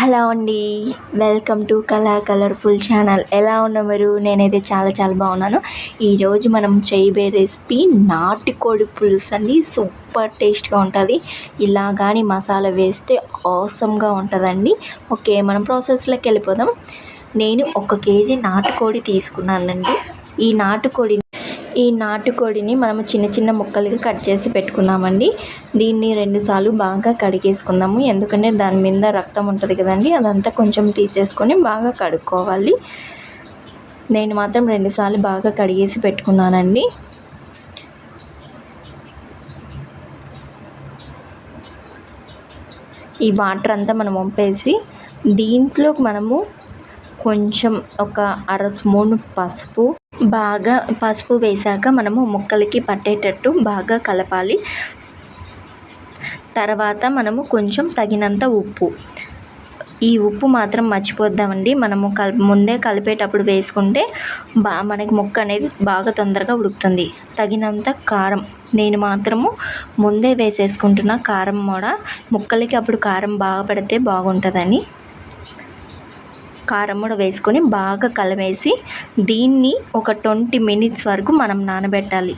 Hello అండి, welcome to colourful channel. ఎలా ఉన్నారు? నేనైతే చాలా బాగున్నాను. ఈరోజు మనం చేయబోయే రెసిపీ నాటుకోడి పులుసు అండి. సూపర్ టేస్ట్గా ఉంటుంది. ఇలా కానీ మసాలా వేస్తే ఆసమ్గా ఉంటుందండి. ఓకే, మనం ప్రాసెస్లోకి వెళ్ళిపోదాం. నేను 1 కేజీ నాటుకోడి తీసుకున్నానండి. ఈ నాటుకోడిని మనం చిన్న ముక్కలుగా కట్ చేసి పెట్టుకున్నామండి. దీన్ని 2 సార్లు బాగా కడిగేసుకుందాము. ఎందుకంటే దాని మీద రక్తం ఉంటుంది కదండి, అదంతా కొంచెం తీసేసుకొని బాగా కడుక్కోవాలి. నేను మాత్రం 2 సార్లు బాగా కడిగేసి పెట్టుకున్నానండి. ఈ వాటర్ అంతా మనం వంపేసి దీంట్లోకి మనము కొంచెం ఒక 1/2 స్పూన్ పసుపు వేసాక మనము ముక్కలకి పట్టేటట్టు బాగా కలపాలి. తర్వాత మనము కొంచెం తగినంత ఉప్పు, ఈ ఉప్పు మాత్రం మర్చిపోద్దామండి. మనము ముందే కలిపేటప్పుడు వేసుకుంటే మనకి ముక్క అనేది బాగా తొందరగా ఉడుకుతుంది. తగినంత కారం, నేను మాత్రము ముందే వేసేసుకుంటున్నా. కారం కూడా ముక్కలకి అప్పుడు కారం బాగా పడితే బాగుంటుందని కారం కూడా వేసుకొని బాగా కలిపేసి దీన్ని ఒక 20 మినిట్స్ వరకు మనం నానబెట్టాలి.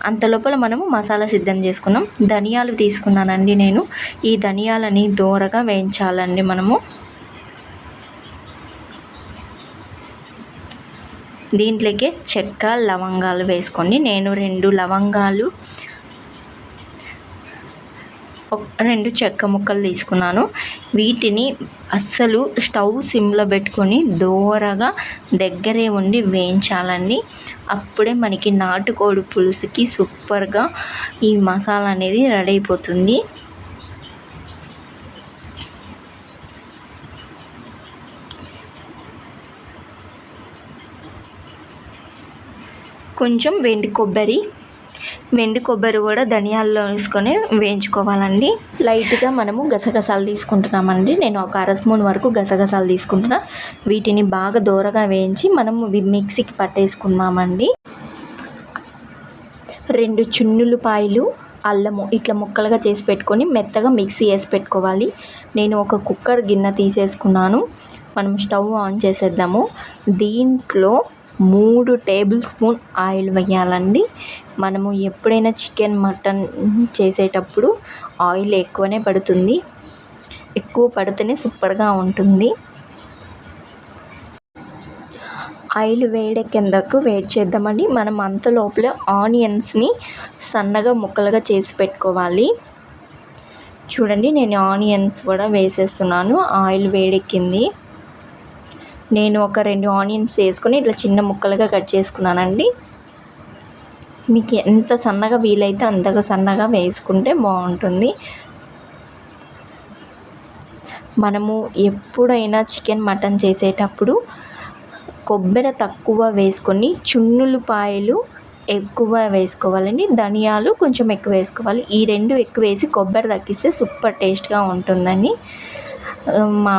అంతలోపల మనము మసాలా సిద్ధం చేసుకున్నాం. ధనియాలు తీసుకున్నానండి నేను. ఈ ధనియాలని దోరగా వేయించాలండి. మనము దీంట్లోకి చెక్క, లవంగాలు వేసుకొని నేను 2 లవంగాలు, 2 చెక్క ముక్కలు తీసుకున్నాను. వీటిని అస్సలు స్టవ్ సిమ్లో పెట్టుకొని దోరగా దగ్గరే ఉండి వేయించాలండి. అప్పుడే మనకి నాటుకోడి పులుసుకి సూపర్గా ఈ మసాలా అనేది రెడీ అయిపోతుంది. కొంచెం వెండి కొబ్బరి కూడా ధనియాల్లో వేసుకొని వేయించుకోవాలండి. లైట్గా మనము గసగసాలు తీసుకుంటున్నామండి. నేను ఒక 1/2 స్పూన్ వరకు గసగసాలు తీసుకుంటున్నా. వీటిని బాగా దోరగా వేయించి మనము మిక్సీకి పట్టేసుకున్నామండి. 2 చున్నులపాయలు అల్లము ఇట్లా ముక్కలుగా చేసి పెట్టుకొని మెత్తగా మిక్సీ వేసి పెట్టుకోవాలి. నేను ఒక కుక్కర్ గిన్నె తీసేసుకున్నాను. మనం స్టవ్ ఆన్ చేసేద్దాము. దీంట్లో 3 టేబుల్ స్పూన్ ఆయిల్ వేయాలండి. మనము ఎప్పుడైనా చికెన్, మటన్ చేసేటప్పుడు ఆయిల్ ఎక్కువనే పడుతుంది. ఎక్కువ పడితేనే సూపర్గా ఉంటుంది. ఆయిల్ వేడెక్కేందుకు వెయిట్ చేద్దామండి. మనం అంత లోపల ఆనియన్స్ని సన్నగా ముక్కలుగా చేసి పెట్టుకోవాలి. చూడండి, నేను ఆనియన్స్ కూడా వేసేస్తున్నాను. ఆయిల్ వేడెక్కింది. నేను ఒక 2 ఆనియన్స్ వేసుకొని ఇట్లా చిన్న ముక్కలుగా కట్ చేసుకున్నానండి. మీకు ఎంత సన్నగా వీలైతే అంతగా సన్నగా వేసుకుంటే బాగుంటుంది. మనము ఎప్పుడైనా చికెన్, మటన్ చేసేటప్పుడు కొబ్బరి తక్కువ వేసుకొని చున్నులపాయలు ఎక్కువ వేసుకోవాలండి. ధనియాలు కొంచెం ఎక్కువ వేసుకోవాలి. ఈ 2 ఎక్కువ వేసి కొబ్బరి తగ్గిస్తే సూపర్ టేస్ట్గా ఉంటుందని మా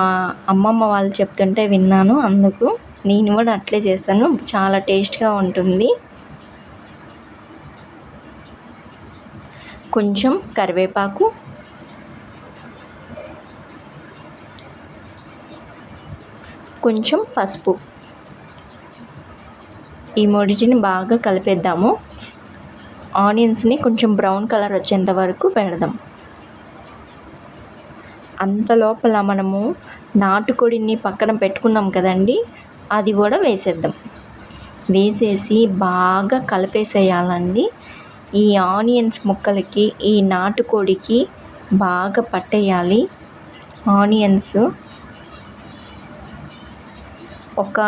అమ్మమ్మ వాళ్ళు చెప్తుంటే విన్నాను. అందుకు నేను కూడా అట్లే చేస్తాను. చాలా టేస్ట్గా ఉంటుంది. కొంచెం కరివేపాకు, కొంచెం పసుపు, ఈ మూడింటిని బాగా కలిపేద్దాము. ఆనియన్స్ని కొంచెం బ్రౌన్ కలర్ వచ్చేంత వరకు పెడదాం. అంత లోపల మనము నాటుకోడిని పక్కన పెట్టుకున్నాం కదండి, అది కూడా వేసేద్దాం. వేసేసి బాగా కలిపేసేయాలండి. ఈ ఆనియన్స్ ముక్కలకి ఈ నాటుకోడికి బాగా పట్టేయాలి. ఆనియన్స్ ఒక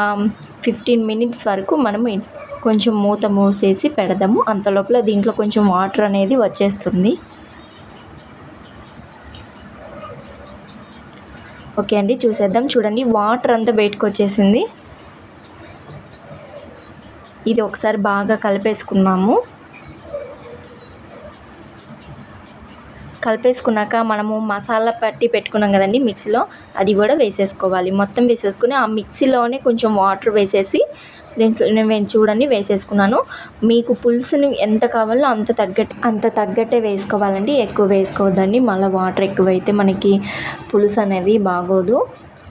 15 మినిట్స్ వరకు మనము కొంచెం మూత మూసేసి పెడదాము. అంత లోపల దీంట్లో కొంచెం వాటర్ అనేది వచ్చేస్తుంది. ఓకే అండి, చూసేద్దాం. చూడండి, వాటర్ అంతా బయటకు వచ్చేసింది. ఇది ఒకసారి బాగా కలిపేసుకున్నాము. కలిపేసుకున్నాక మనము మసాలా పట్టి పెట్టుకున్నాం కదండి మిక్సీలో, అది కూడా వేసేసుకోవాలి. మొత్తం వేసేసుకుని ఆ మిక్సీలోనే కొంచెం వాటర్ వేసేసి దీంట్లో నేను చూడండి వేసేసుకున్నాను. మీకు పులుసుని ఎంత కావాలో అంత తగ్గట్టే వేసుకోవాలండి, ఎక్కువ వేసుకోవద్దండి. మళ్ళీ వాటర్ ఎక్కువైతే మనకి పులుసు అనేది బాగోదు.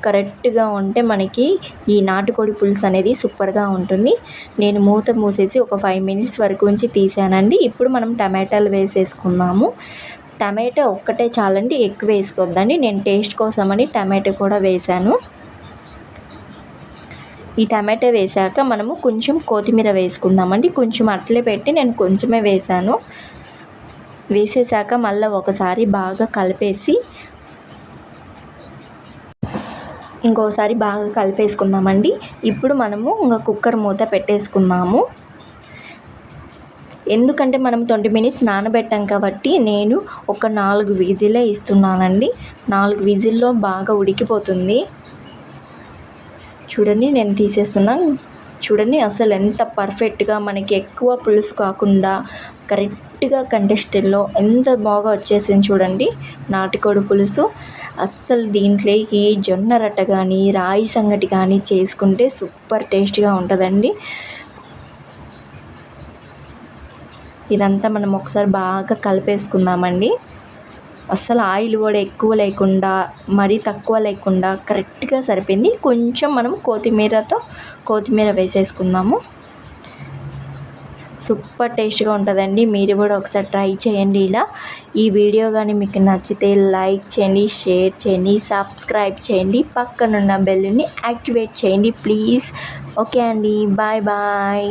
కరెక్ట్గా ఉంటే మనకి ఈ నాటుకోడి పులుసు అనేది సూపర్గా ఉంటుంది. నేను మూత మూసేసి ఒక 5 మినిట్స్ వరకు ఉంచి తీసానండి. ఇప్పుడు మనం టమాటాలు వేసేసుకుందాము. టమాటా ఒక్కటే చాలండి, ఎక్కువ వేసుకోవద్దండి. నేను టేస్ట్ కోసమని టమాటా కూడా వేసాను. ఈ టమాటా వేసాక మనము కొంచెం కొత్తిమీర వేసుకుందామండి. కొంచెం అట్లే పెట్టి నేను కొంచెమే వేసాను. వేసేసాక మళ్ళీ ఒకసారి బాగా కలిపేసి ఇంకోసారి బాగా కలిపేసుకుందామండి. ఇప్పుడు మనము ఇంకా కుక్కర్ మూత పెట్టేసుకుందాము. ఎందుకంటే మనం 20 మినిట్స్ నానబెట్టాం కాబట్టి నేను ఒక 4 విజిలే ఇస్తున్నానండి. 4 విజిల్లో బాగా ఉడికిపోతుంది. చూడండి నేను తీసేస్తున్నాను. చూడండి అసలు ఎంత పర్ఫెక్ట్గా మనకి ఎక్కువ పులుసు కాకుండా కరెక్ట్గా కంటెస్టెంట్లో ఎంత బాగా వచ్చేసింది చూడండి నాటుకోడి పులుసు. అస్సలు దీంట్లోకి జొన్న రొట్ట కానీ రాయి సంగటి కానీ చేసుకుంటే సూపర్ టేస్ట్గా ఉంటుందండి. ఇదంతా మనం ఒకసారి బాగా కలిపేసుకుందామండి. అస్సలు ఆయిల్ కూడా ఎక్కువ లేకుండా మరీ తక్కువ లేకుండా కరెక్ట్గా సరిపోయింది. కొంచెం మనం కొత్తిమీర వేసేసుకుందాము. సూపర్ టేస్ట్గా ఉంటుందండి. మీరు కూడా ఒకసారి ట్రై చేయండి ఇలా. ఈ వీడియో కానీ మీకు నచ్చితే లైక్ చేయండి, షేర్ చేయండి, సబ్స్క్రైబ్ చేయండి, పక్కనున్న బెల్ని యాక్టివేట్ చేయండి ప్లీజ్. ఓకే అండి, బాయ్ బాయ్.